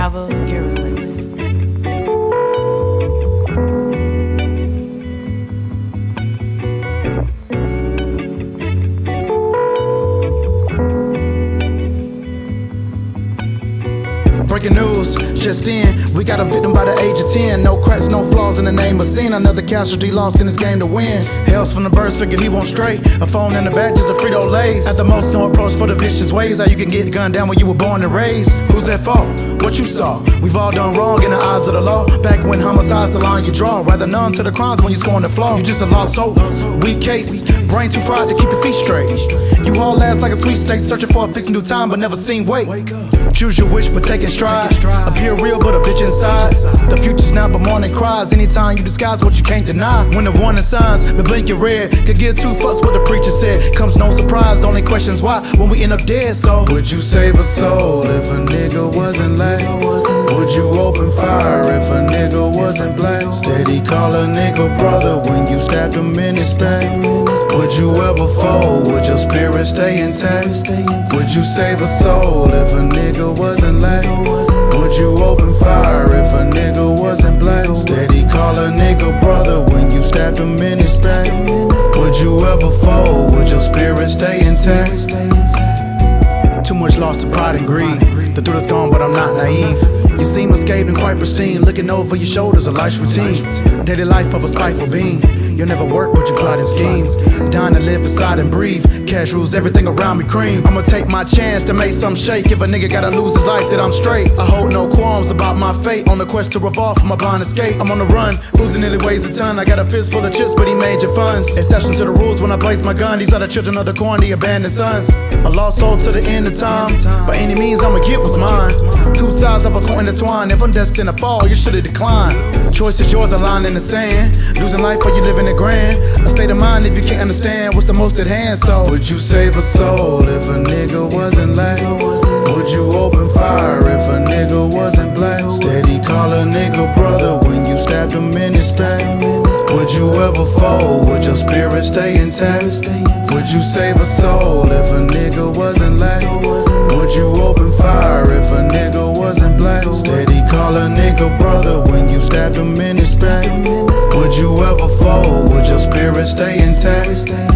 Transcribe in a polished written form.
Bravo, you're relentless. Breaking news, just in, we got a victim by the age of 10. No cracks, no flaws in the name of sin. Another casualty lost in this game to win. Hails from the birds, figured he won't stray. A phone in the back, just a Frito-Lays. At the most, no approach for the vicious ways. How you can get gunned down when you were born and raised. Who's at fault? What you saw? We've all done wrong in the eyes of the law. Back when homicide's the line you draw. Rather none to the crimes when you're scoring the flaw. You just a lost soul, weak case. Brain too fried to keep your feet straight. You haul ass like a sweepstake, searching for a fixing new time but never seen wait. Choose your wish but taking stride. Appear real but a bitch inside. The future's now but morning cries. Anytime you disguise what you can't deny. When the warning signs, the blinking red could give two fucks what the preacher said. Comes no surprise, only questions why when we end up dead. So would you save a soul if a nigga wasn't late? Would you open fire if a nigga wasn't black? Steady call a nigga brother when you stabbed him in his back. Would you ever fold? Would your spirit stay intact? Would you save a soul if a nigga wasn't late? Would you open fire if a nigga wasn't black? Steady call a nigga brother when you stabbed him in his back. Would you ever fold? Would your spirit stay intact? Too much lost to pride and greed. The thrill is gone, but I'm not naive. You seem unscathed and quite pristine. Looking over your shoulders, a life's routine. Daily life of a spiteful being. You'll never work, but you plot and schemes. Dying to live inside and breathe. Cash rules everything around me cream. I'ma take my chance to make some shake. If a nigga gotta lose his life, then I'm straight. I hold no qualms about my fate. On the quest to revolve from my blind escape. I'm on the run, losing nearly weighs a ton. I got a fist full of chips, but he made your funds. Exception to the rules when I blaze my gun. These are the children of the corn, the abandoned sons. A lost soul to the end of time. By any means, I'ma get what's mine. Two sides of a coin intertwined. If I'm destined to fall, you should've declined. Choice is yours, a line in the sand. Losing life or you living it grand. A state of mind if you can't understand what's the most at hand. So would you save a soul if a nigga wasn't late? Would you open fire if a nigga wasn't black? Steady call a nigga brother when you stabbed him in his back. Would you ever fold? Would your spirit stay intact? Would you save a soul if a nigga wasn't late? Would you open fire if a nigga wasn't black? Steady call a nigga brother when you stabbed him in his back. Would you ever fold? Would your spirit stay intact?